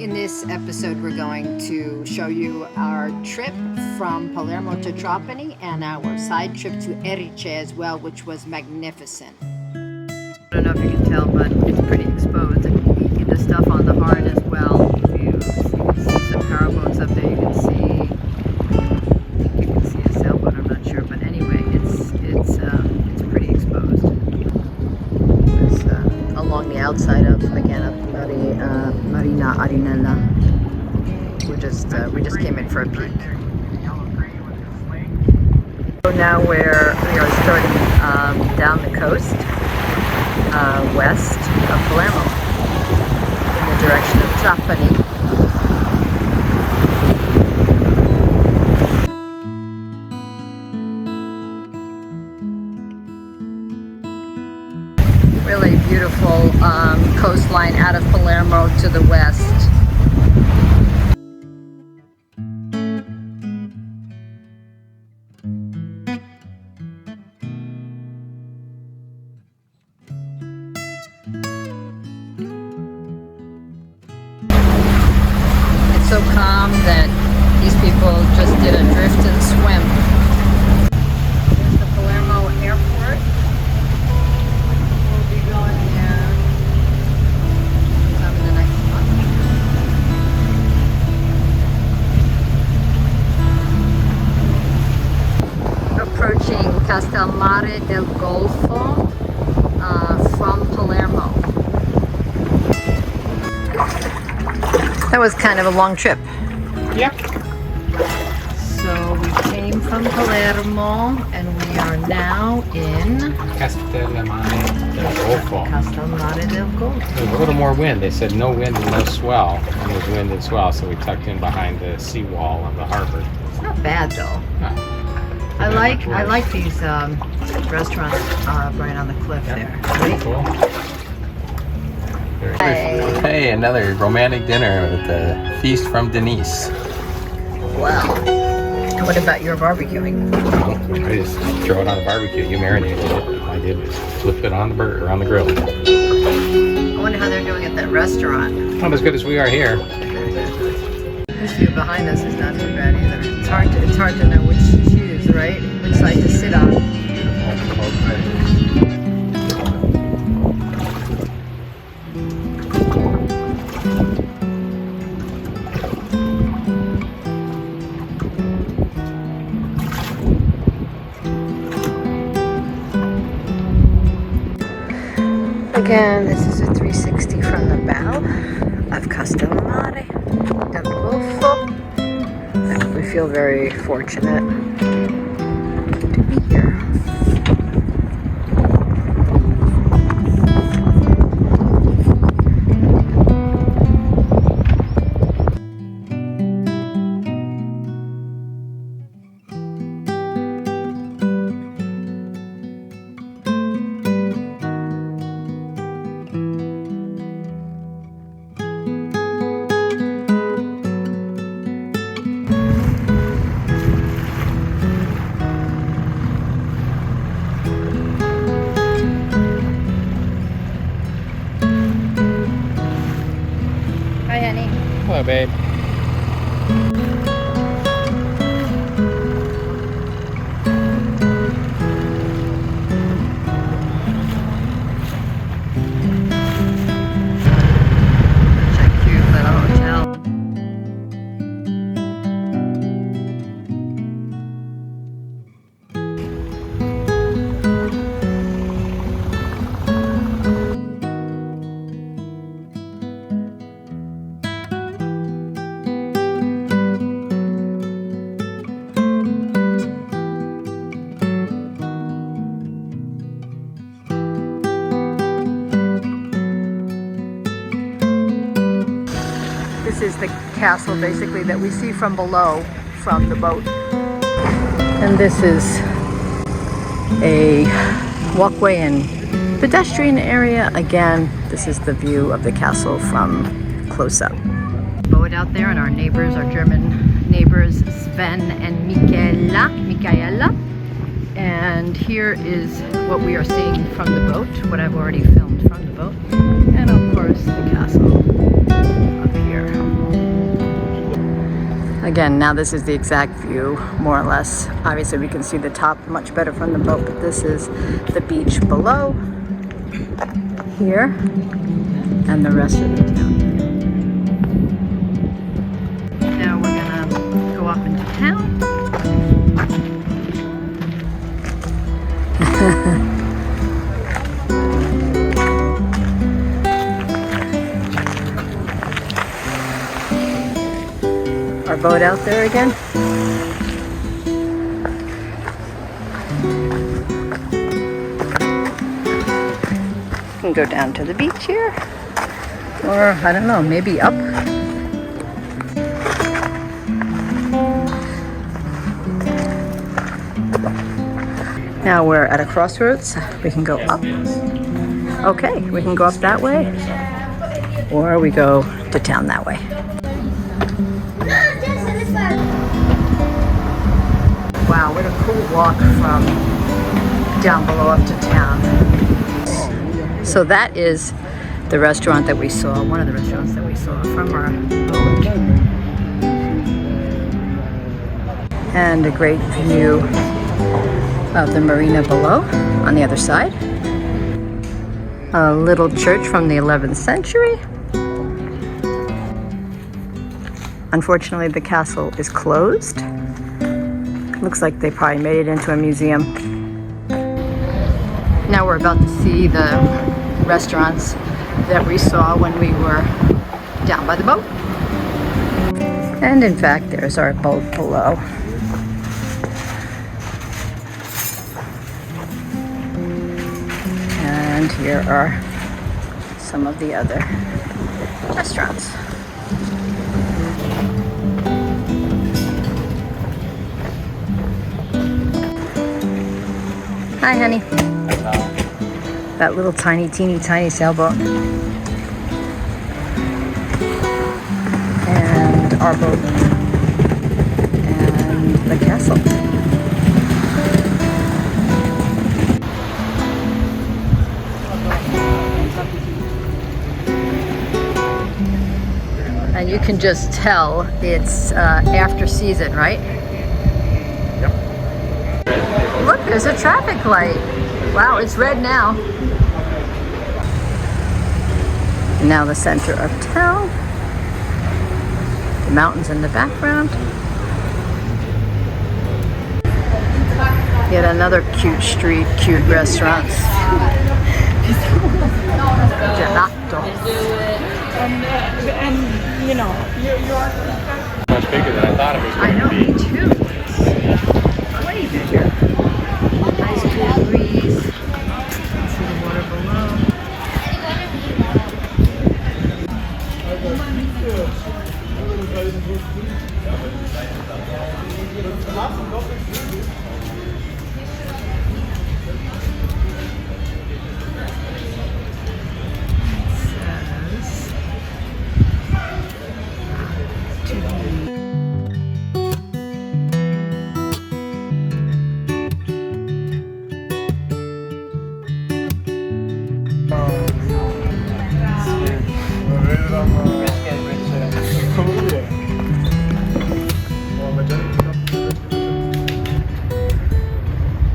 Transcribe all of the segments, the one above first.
In this episode, we're going to show you our trip from Palermo to Trapani and our side trip to Erice as well, which was magnificent. I don't know if you can tell, but it's pretty exposed. And you can get the stuff on the hard as well. If you see some powerboats up there, you can see a sailboat. I'm not sure, but anyway, it's pretty exposed. It's along the outside of Marina Arinella. We just came in for a peek. So now we are starting down the coast, west of Palermo, in the direction of Trapani. Really beautiful coastline out of Palermo to the west. It's so calm that these people just did a drift and swim. Here's the Palermo airport. We'll be going there sometime in the next month. Approaching Castellammare del Golfo from Palermo. That was kind of a long trip. Yep. So we came from Palermo and we are now in Castellammare del Golfo. Castellammare del Golfo. There's a little more wind. They said no wind and no swell. And there's wind and swell, so we tucked in behind the seawall of the harbor. It's not bad though. No. I like these restaurants right on the cliff there. Pretty cool. Hey. Hey, another romantic dinner with the feast from Denise. Wow. And what about your barbecuing? I just throw it on the barbecue. You marinated it. All I did was flip it on the burger, on the grill. I wonder how they're doing at that restaurant. Not as good as we are here. This view behind us is not too bad either. It's hard to know which to choose, right? Which side to sit on. Again, this is a 360 from the bow of Castellammare del Golfo. We feel very fortunate to be here. Hello, babe. Such a cute little hotel. This is the castle basically that we see from below from the boat. And this is a walkway and pedestrian area. Again, this is the view of the castle from close up. Boat out there and our neighbors, our German neighbors, Sven and Michaela. And here is what we are seeing from the boat, what I've already filmed from the boat. And of course the castle up here. Again, now this is the exact view, more or less. Obviously we can see the top much better from the boat, but this is the beach below here and the rest of the town. Now we're gonna go up into town. Our boat out there again. We can go down to the beach here, or I don't know, maybe up. Now we're at a crossroads. We can go up. Okay, we can go up that way, or we go to town that way. Wow, what a cool walk from down below up to town. So that is the restaurant that we saw, one of the restaurants that we saw from our boat. And a great view of the marina below on the other side. A little church from the 11th century. Unfortunately, the castle is closed. Looks like they probably made it into a museum. Now we're about to see the restaurants that we saw when we were down by the boat. And in fact, there's our boat below. And here are some of the other restaurants. Hi, honey. That little tiny, teeny, tiny sailboat. And our boat. And the castle. And you can just tell it's after season, right? Look, there's a traffic light. Wow, it's red now. Now the center of town. The mountains in the background. Yet another cute street, cute restaurants. Gelato. And you know, you're Much bigger than I thought it was I going know, to me be. too. Way bigger. Nice cool breeze. See the water below.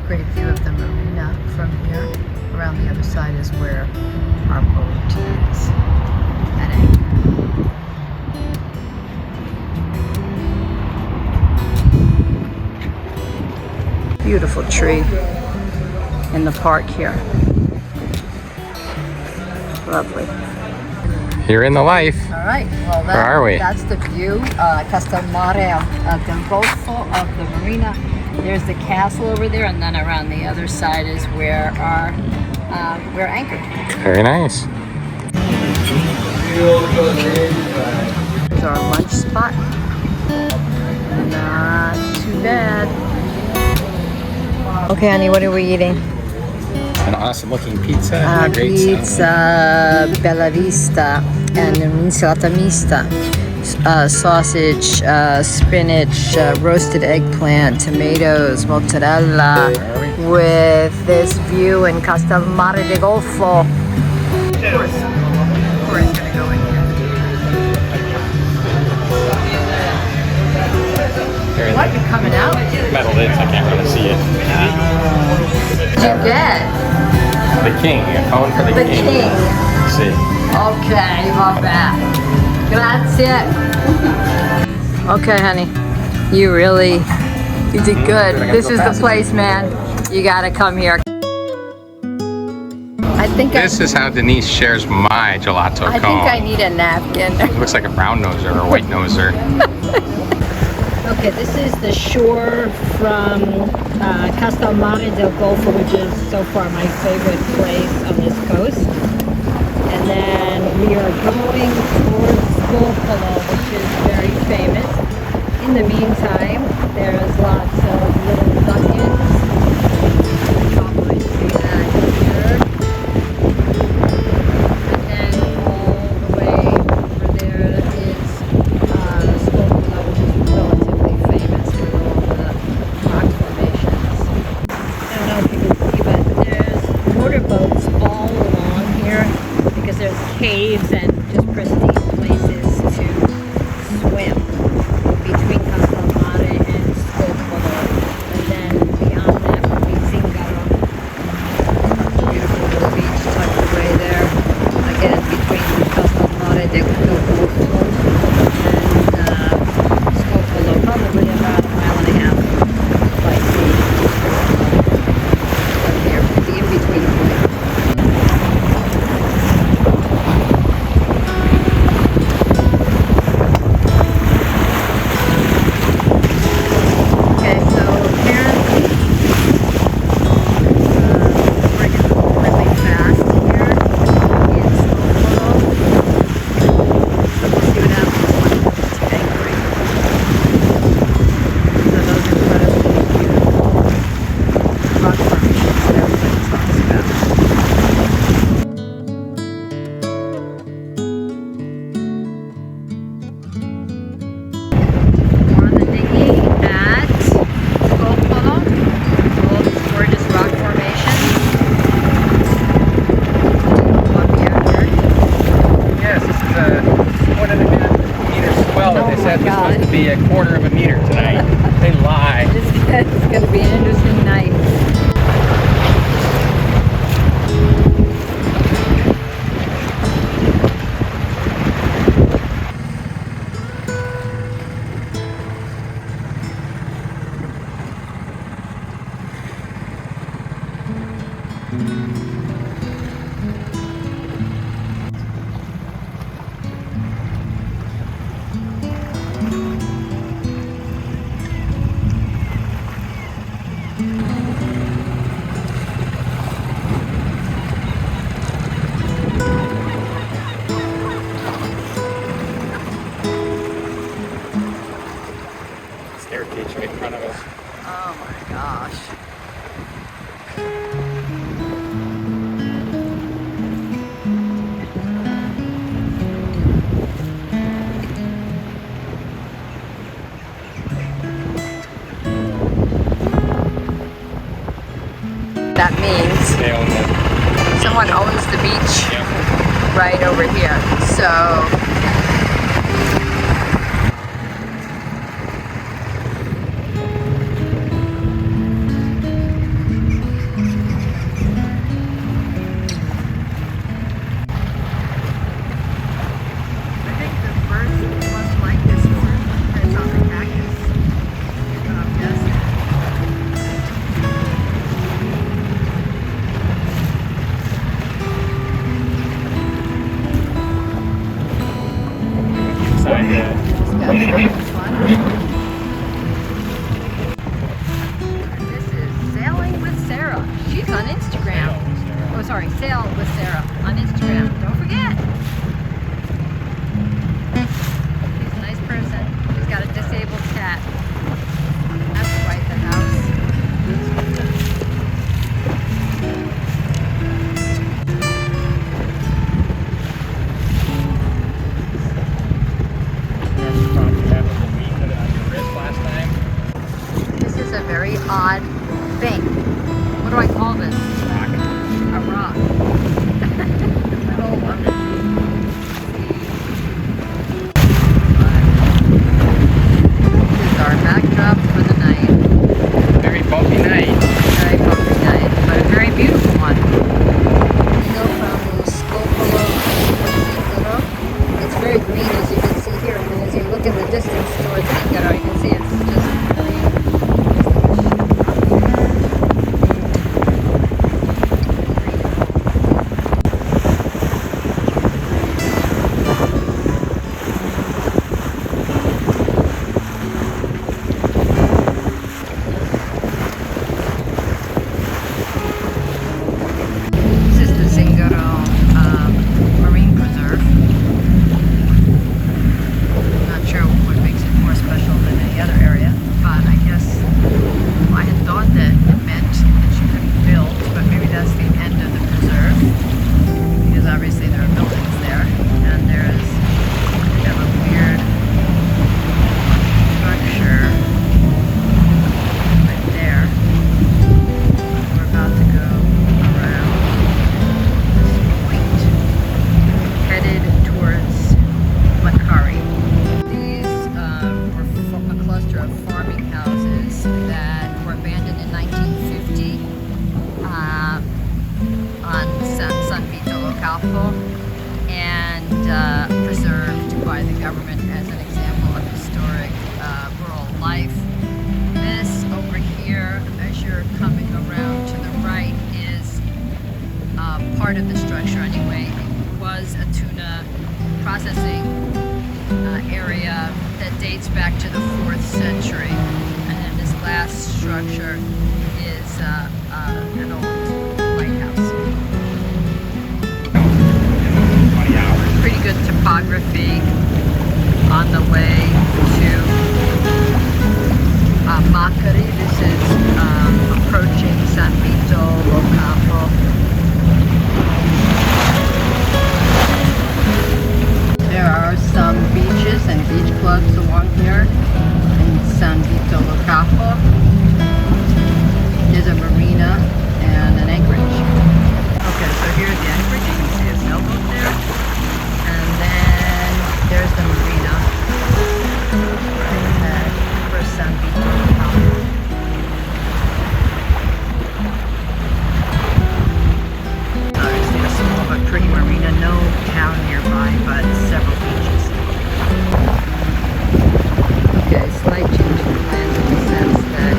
Great view of the marina from here. Around the other side is where our boat is heading. Beautiful tree in the park here. Lovely. You're in the life. All right, well Where are we? That's the view. Castellammare del Golfo of the marina. There's the castle over there, and then around the other side is where we're anchored. Very nice. Here's our lunch spot. Not too bad. Okay, honey, what are we eating? An awesome looking pizza and a great Pizza Bella Vista and an insalata mista. Sausage, spinach, roasted eggplant, tomatoes, mozzarella, with this view in Castellammare del Golfo. Of course, gonna go in here. king. A cone for the The king. king. See. Okay, my bad. Grazie. Okay, honey. You did good. This is the place, man. You gotta come here. I think This is how Denise shares my gelato cone. I think I need a napkin. It looks like a brown noser or a white noser. Okay, this is the shore from Castellammare del Golfo, which is so far my favorite place on this coast. And then we are going towards Scopello, which is very famous. In the meantime, there's lots of little duck-ins. You can probably see that here. And then all the way over there is Scopello, which is relatively famous for all the rock formations. I don't know if you can see, but there's motorboats all along here because there's caves and just pristine places to swim between Castellammare and Scopello, and then beyond that would be Zingaro. Beautiful little beach tucked away there, again between Castellammare del Golfo and Scopello, probably about a mile and a half by sea. Up here, the in-between point. Okay, so apparently we're going really fast here in Scopello. We'll see what happens when it's anchoring. So those incredibly beautiful rock formations that everybody talks about. We're on the dinghy at Scopello. All these gorgeous rock formations. Up here. Yes, this is a 1.5-meter swell. Oh They said my it's God. supposed to be a 1/4 of a meter tonight. They lie. It's going to be an interesting night. Staircase right in front of us. Oh my gosh. That means They own the. someone owns the beach Yep. right over here. So I think the birds must like this one. It's on the cactus. But I'm guessing. Inside the. This is Sailing with Sarah. She's on Instagram. Oh, sorry, Sail with Sarah on Instagram. Don't forget. She's a nice person. She's got a disabled cat. That's quite the house. This is a very odd thing. What do I call this? A rock. The middle of the sea. This is our backdrop for the night. Very bumpy night. Very bumpy night, but a very beautiful one. green as you can see here, and then as you look in the distance towards Zingaro, you can see it's just San Vito and preserved by the government as an example of historic rural life. This over here, as you're coming around to the right, is part of the structure anyway. It was a tuna processing area that dates back to the 4th century. And then this last structure is an old lighthouse. Pretty good topography on the way to Macari. This is approaching San Vito, Capo. There are some beaches and beach clubs along here in San Vito, Capo. There's a marina and an anchorage. Okay, so here's the anchorage. You can see a sailboat there. And then there's the marina right ahead for San Vito. Obviously a small but pretty marina, no town nearby, but several beaches. Okay, slight change in plans in the sense that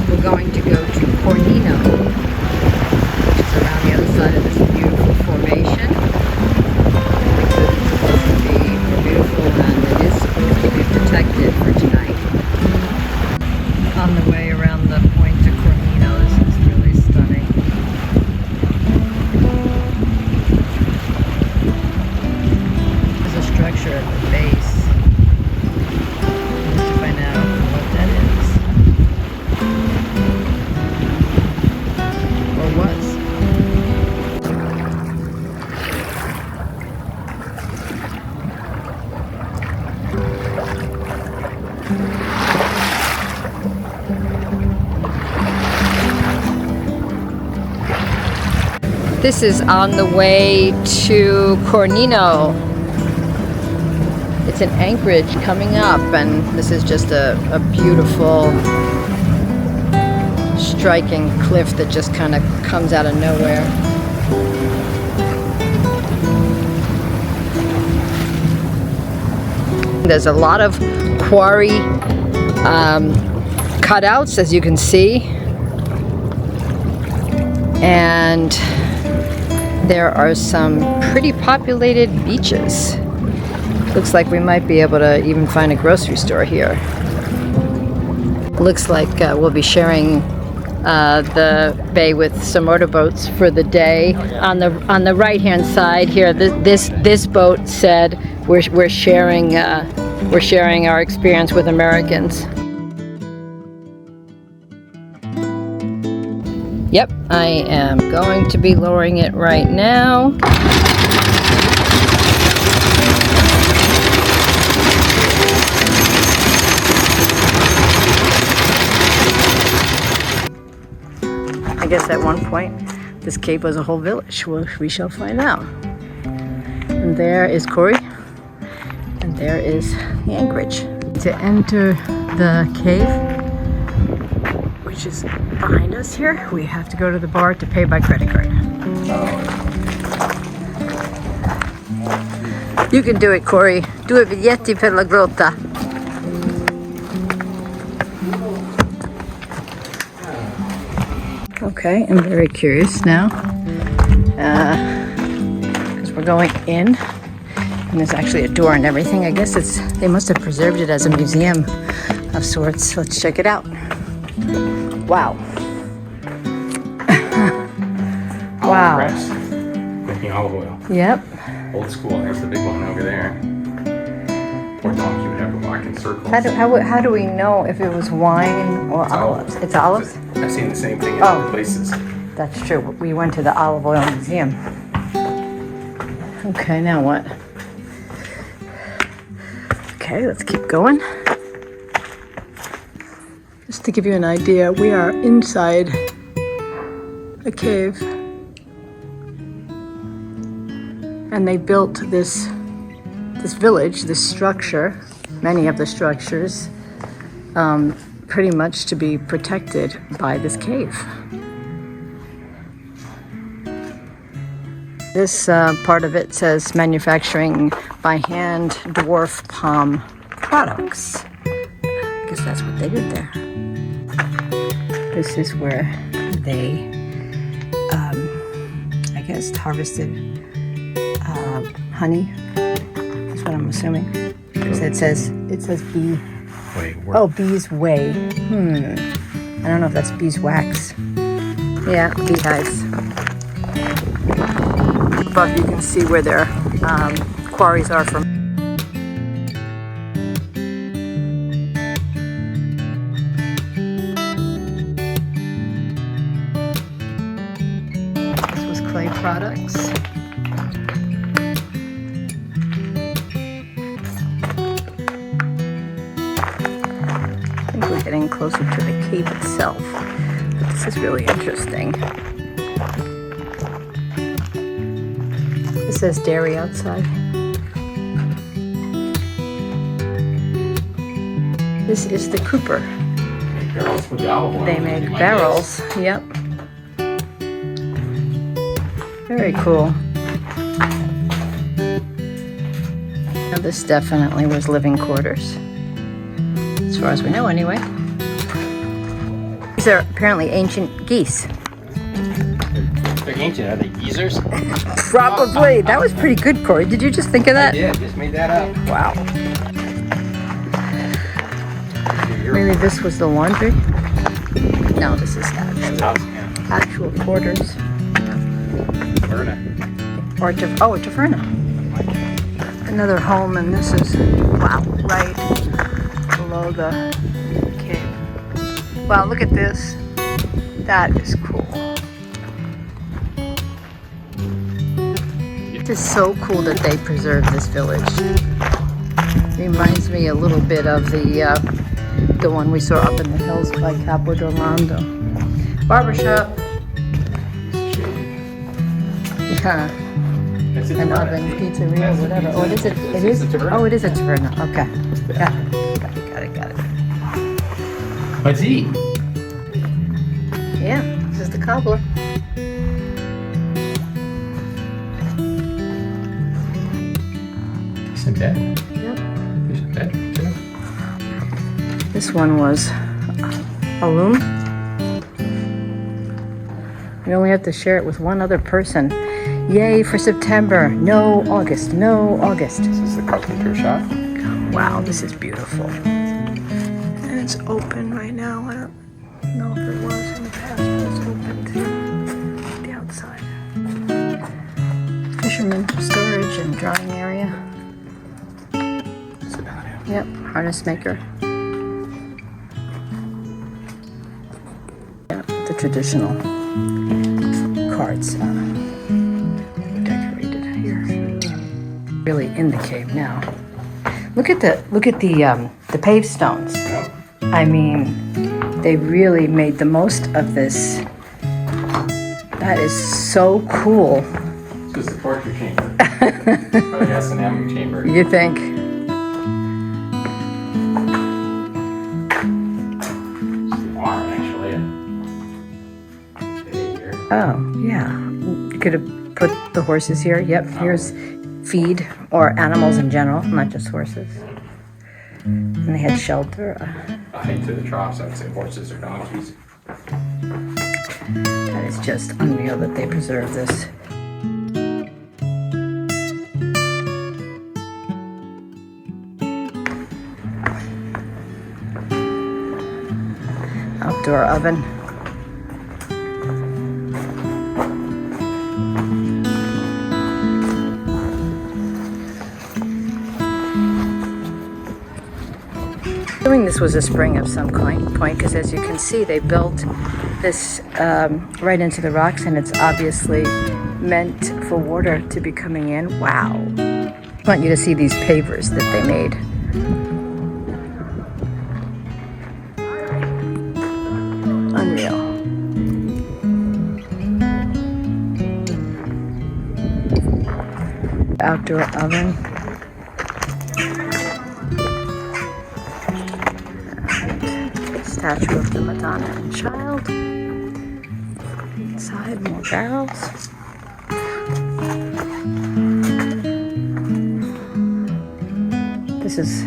we're going to go to Cornino, which is around the other side of this beautiful formation. And it is supposed to be protected for tonight. On the way around the point to Cornino, this is really stunning. There's a structure at the base. I need to find out what that is. Or was. This is on the way to Cornino. It's an anchorage coming up, and this is just a beautiful, striking cliff that just kind of comes out of nowhere. There's a lot of quarry cutouts, as you can see, and there are some pretty populated beaches. Looks like we might be able to even find a grocery store here. Looks like we'll be sharing the bay with some motorboats for the day. On the right hand side here, this boat said we're sharing our experience with Americans. Yep, I am going to be lowering it right now. I guess at one point this cape was a whole village. Well, we shall find out. And there is Corey, and there is the anchorage. To enter the cave, which is behind us here, we have to go to the bar to pay by credit card. You can do it, Corey. 2 biglietti per la grotta. Okay, I'm very curious now. Because we're going in. And there's actually a door and everything. I guess they must have preserved it as a museum of sorts. Let's check it out. Wow. Wow. Press. Making olive oil. Yep. Old school. There's the big one over there. Poor donkey would have to walk in circles. How do we know if it was wine or olives? It's olives? I've seen the same thing in other places. That's true. We went to the olive oil museum. Okay, now what? Okay, let's keep going. Just to give you an idea, we are inside a cave. And they built this village, this structure, many of the structures, pretty much to be protected by this cave. This part of it says manufacturing by hand dwarf palm products. I guess that's what they did there. This is where they, I guess, harvested honey. That's what I'm assuming. Because it says bee. Wait, oh, bees way. I don't know if that's beeswax. Yeah, beehives. Above you can see where their quarries are from. This was clay products. I think we're getting closer to the cave itself. But this is really interesting. It says dairy outside. This is the cooper. Barrels for the olive oil. They make barrels. Yep. Very cool. Now this definitely was living quarters. As far as we know anyway. These are apparently ancient geese. They're ancient. Are they geezers? Probably. That was pretty good, Corey. Did you just think of that? I did. Just made that up. Wow. Maybe this was the laundry? No, this is actual quarters. Or taverna. Another home, and this is, wow, right below the cave. Wow, look at this. That is cool. It is so cool that they preserved this village. Reminds me a little bit of the one we saw up in the hills by Capo Gallo. Barbershop. Yeah. An oven, pizzeria, whatever. Oh, it is. It is. Oh, it is a taverna. Okay. Got it. Let's eat. Yeah, this is the cobbler. Some bed. Yep. There's a bedroom too. This one was a loom. We only have to share it with one other person. Yay for September. No August. No August. This is the carpenter shop. Wow, this is beautiful. And it's open right now. I don't know if it was in the past, but it's open to the outside. Fisherman storage and drying area. That's about it. Yep, harness maker. Yeah, the traditional cards decorated here. Really in the cave now. Look at the paved stones. I mean, they really made the most of this. That is so cool. This is the torture chamber. Or the S&M chamber. You think? Oh, yeah. You could have put the horses here. Yep, here's feed, or animals in general, not just horses. And they had shelter. I hate to the troughs, I'd say horses or donkeys. That is just unreal that they preserve this. Outdoor oven. Assuming this was a spring of some point, because as you can see, they built this right into the rocks, and it's obviously meant for water to be coming in. Wow. I want you to see these pavers that they made. Unreal. Outdoor oven. Statue of the Madonna and Child. Inside, more barrels. This is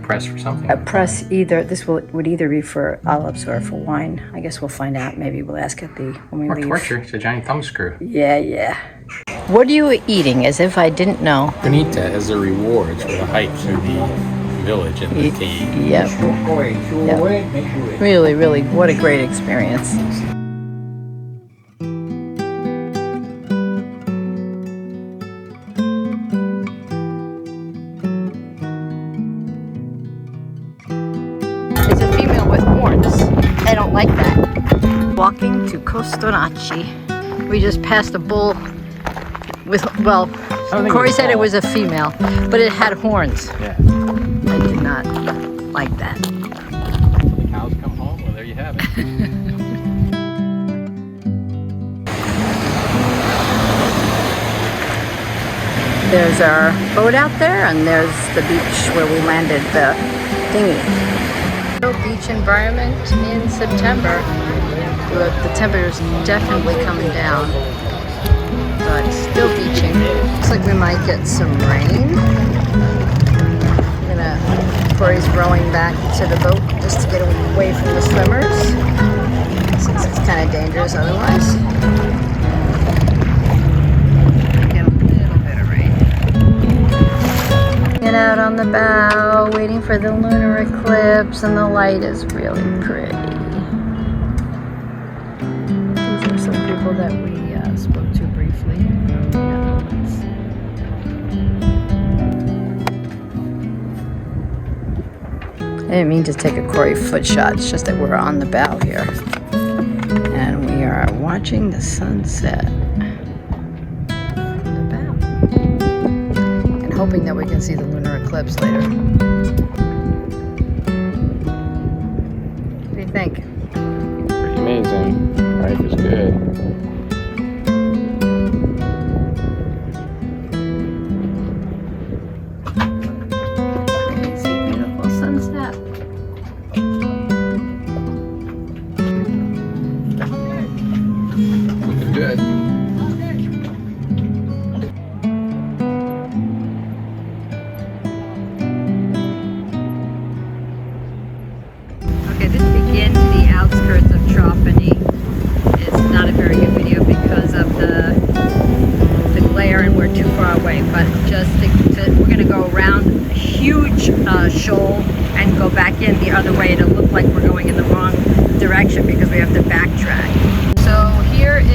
Press for something. a press. Would either be for olives or for wine. I guess we'll find out. Maybe we'll ask at when we Or leave. torture. It's a giant thumb screw. Yeah. What are you eating? As if I didn't know. Bonita as a reward for the hike through the village and the cave. Yep. Really, really, what a great experience. It's a female with horns. I don't like that. Walking to Custonaci. We just passed a bull with, well, Corey said it was a female, but it had horns. Yeah. I did not like that. The cows come home. Well, there you have it. There's our boat out there, and there's the beach where we landed the dinghy. Beach environment in September. Look, the temperature's definitely coming down, but still beaching. Looks like we might get some rain. Corey's rowing back to the boat just to get away from the swimmers, since it's kind of dangerous otherwise. Get a little bit of rain. Get out on the bow, waiting for the lunar eclipse, and the light is really pretty. These are some people that we spoke to briefly. I didn't mean to take a Corey foot shot, it's just that we're on the bow here. And we are watching the sunset on the bow. And hoping that we can see the lunar eclipse later. What do you think? Pretty amazing. Life is good. Okay, this begins the outskirts of Trapani. It's not a very good video because of the glare and we're too far away, but just we're going to go around a huge shoal and go back in the other way. It'll look like we're going in the wrong direction because we have to backtrack. So here's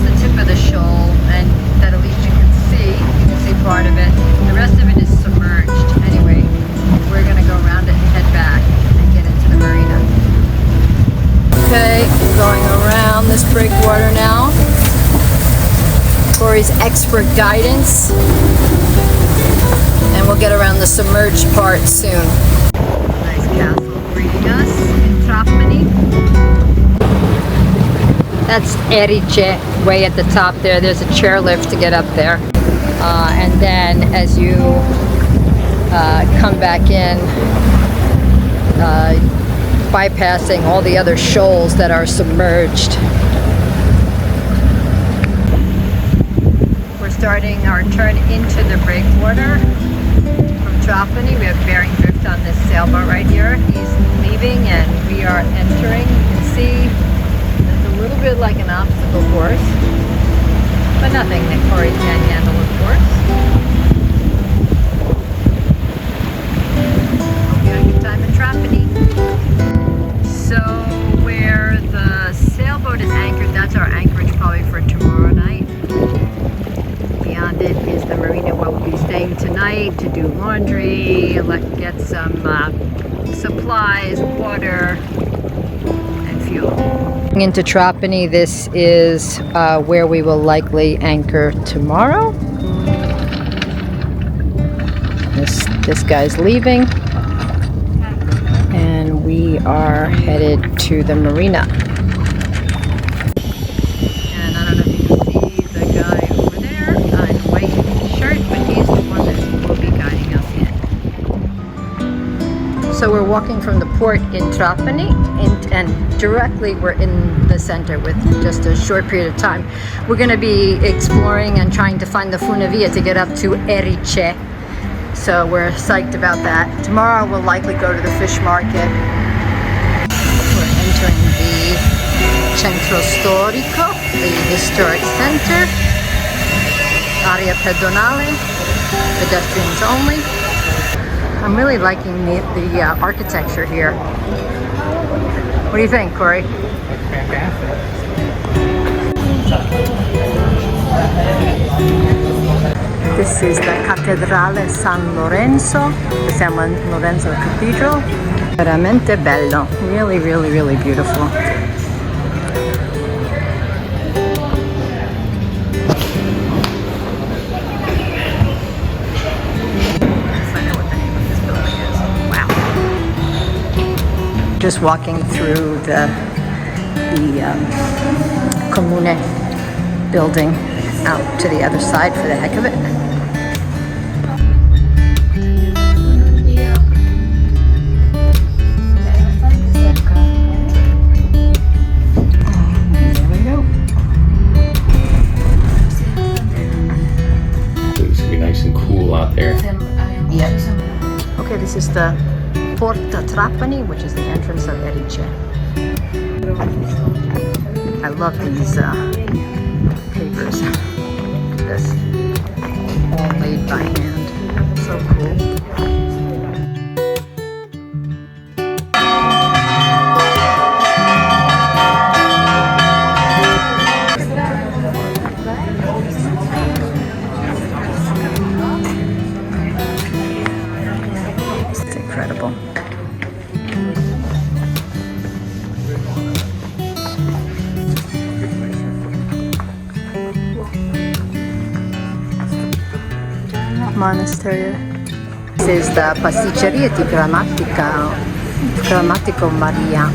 the tip of the shoal, and that at least you can see part of it. The rest of it is submerged. Anyway, we're going to go around it and head back and get into the marina. Okay, going around this breakwater now. Corey's expert guidance. And we'll get around the submerged part soon. Nice castle greeting us in Trapani. That's Erice, way at the top there. There's a chairlift to get up there. And then as you come back in, bypassing all the other shoals that are submerged. We're starting our turn into the breakwater from Trapani. We have bearing drift on this sailboat right here. He's leaving and we are entering. You can see it's a little bit like an obstacle course, but nothing that Corey can't handle, of course. Hope you had a good time in Trapani. So where the sailboat is anchored, that's our anchorage probably for tomorrow night. Beyond it is the marina where we'll be staying tonight to do laundry, get some supplies, water, and fuel. Into Trapani, this is where we will likely anchor tomorrow. This guy's leaving, and we are headed to the marina. And I don't know if you can see the guy over there in white shirt, but he's the one that will be guiding us in. So we're walking from the port in Trapani, and directly we're in the center with just a short period of time. We're going to be exploring and trying to find the funivia to get up to Erice. So we're psyched about that. Tomorrow we'll likely go to the fish market. We're entering the Centro Storico, the historic center. Area pedonale, pedestrians only. I'm really liking the architecture here. What do you think, Corey? Looks fantastic. This is the Cattedrale San Lorenzo, the San Lorenzo Cathedral. Veramente bello. Really, really, really beautiful. Find out what the name of this building is. Wow. Just walking through the Comune building out to the other side for the heck of it. There we go. It's gonna be nice and cool out there. Yep. Okay, this is the Porta Trapani, which is the entrance of Erice. I love these papers. This all made by hand. So cool. It's incredible. Monastery. This is the Pasticceria di Grammatico Maria.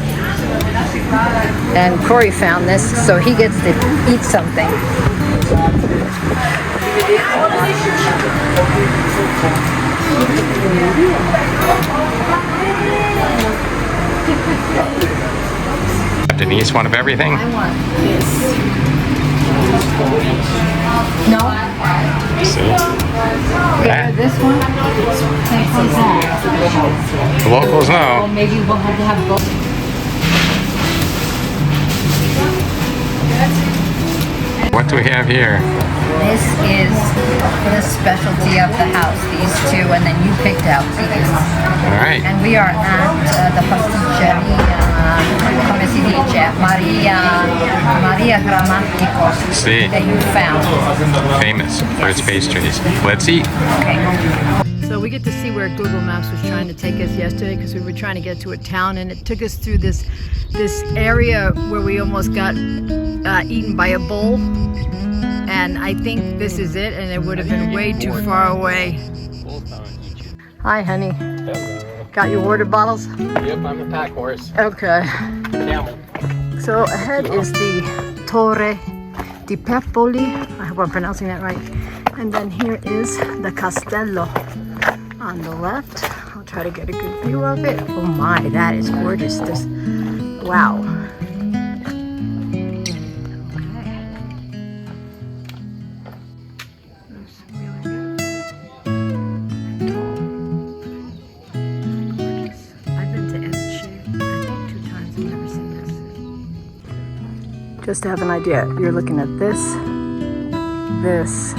And Corey found this, so he gets to eat something. Denise, one of everything? I want this. No? See? Yeah, this one. The locals know. Well, maybe we'll have to have both. What do we have here? This is the specialty of the house, these two, and then you picked out these. All right. And we are at the pasticceria, come si dice, Maria Grammatico, See. that you found. Famous for its pastries. Let's eat. Okay. So we get to see where Google Maps was trying to take us yesterday, because we were trying to get to a town, and it took us through this area where we almost got eaten by a bull. And I think this is it, and it would have been way too far away. Hi, honey. Hello. Got your water bottles? Yep, I'm a pack horse. Okay. Camel. So ahead is the Torre di Pepoli. I hope I'm pronouncing that right. And then here is the Castello on the left. I'll try to get a good view of it. Oh my, that is gorgeous. This, wow. Just to have an idea, you're looking at this, this,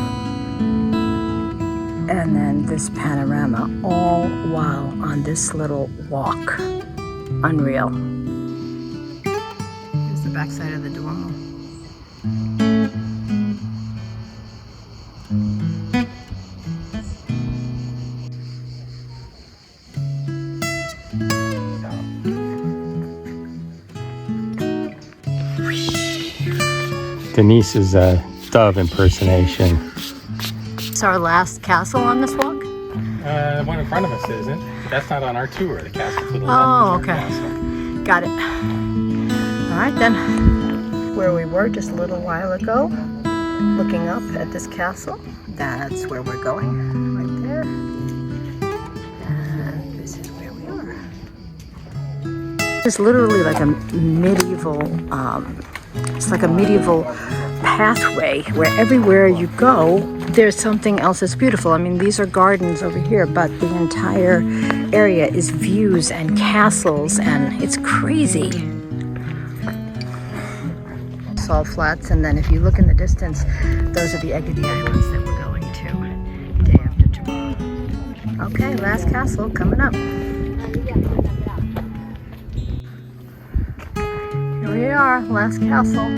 and then this panorama, all while on this little walk. Unreal. Here's the backside of the Duomo. Denise's dove impersonation. It's our last castle on this walk? The one in front of us isn't. That's not on our tour. The castle to the left. Oh, okay. Got it. All right then. Where we were just a little while ago, looking up at this castle. That's where we're going, right there. And this is where we are. It's literally like a medieval, it's like a medieval pathway where everywhere you go, there's something else that's beautiful. I mean, these are gardens over here, but the entire area is views and castles, and it's crazy. Salt flats, and then if you look in the distance, those are the Egadi Islands that we're going to day after tomorrow. Okay, last castle coming up. Here we are, last castle.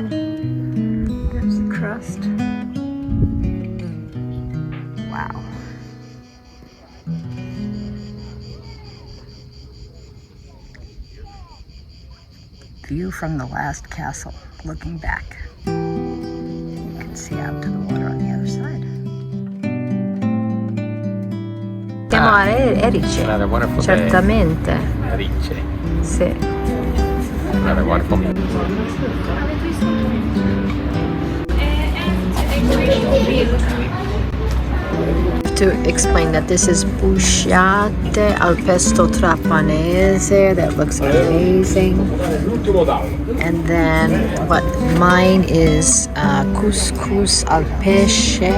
There's the crust. Wow. View from the last castle, looking back. You can see out to the water on the other side. Siamo a Erice. Another wonderful Certamente. day. Erice. Sì. Another wonderful day. To explain that this is Busiate al pesto Trapanese. That looks amazing. And then what mine is couscous al pesce,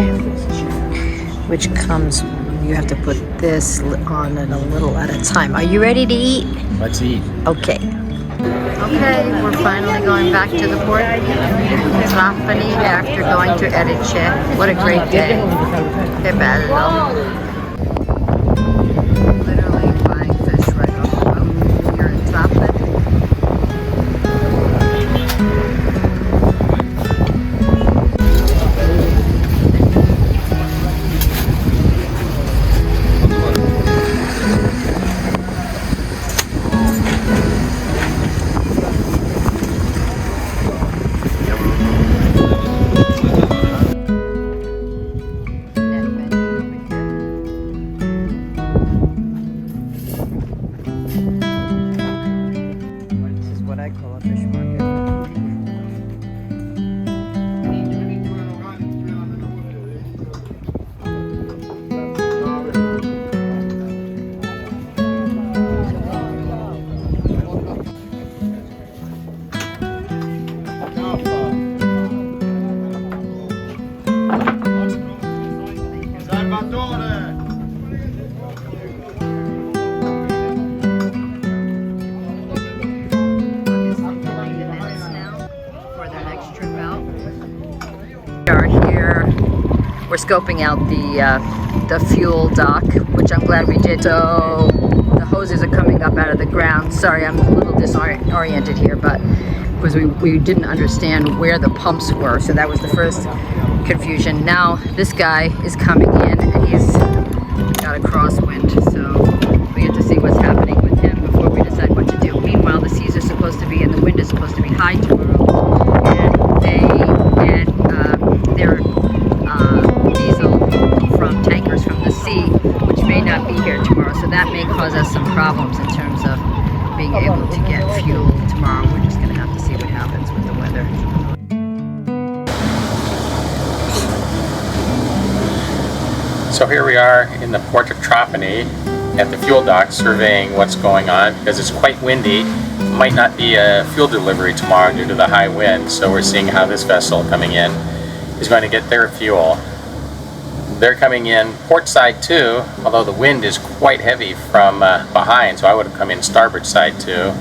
which comes, you have to put this on it a little at a time. Are you ready to eat? Let's eat. Okay. Okay, we're finally going back to the port, Trapani, after going to Erice. What a great day. Che bello. Literally buying fish right off the boat here in Trapani. We're scoping out the fuel dock, which I'm glad we did. So the hoses are coming up out of the ground. Sorry, I'm a little disoriented here, but because we didn't understand where the pumps were, so that was the first confusion. Now this guy is coming in and he's got a crosswind, so we get to see what's happening with him before we decide what to do. Meanwhile, the seas are supposed to be and the wind is supposed to be high tomorrow, and they get their diesel from tankers from the sea, which may not be here tomorrow, so that may cause us some problems in terms of being able to get fuel tomorrow. We're just going to have to see what happens with the weather. So here we are in the port of Trapani at the fuel dock, surveying what's going on because it's quite windy. Might not be a fuel delivery tomorrow due to the high wind, so we're seeing how this vessel coming in is going to get their fuel. They're coming in port side too, although the wind is quite heavy from behind, so I would have come in starboard side too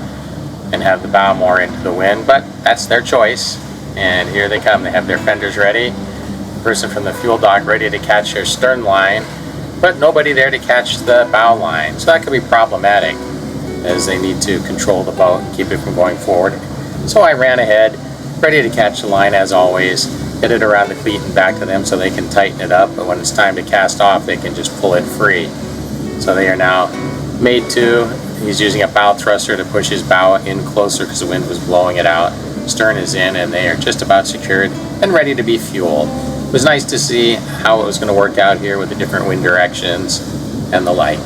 and have the bow more into the wind, but that's their choice. And here they come. They have their fenders ready. Person from the fuel dock ready to catch their stern line, but nobody there to catch the bow line. So that could be problematic, as they need to control the boat and keep it from going forward. So I ran ahead, ready to catch the line as always, get it around the cleat and back to them so they can tighten it up, but when it's time to cast off, they can just pull it free. So they are now made to. He's using a bow thruster to push his bow in closer because the wind was blowing it out. Stern is in, and they are just about secured and ready to be fueled. It was nice to see how it was going to work out here with the different wind directions and the like.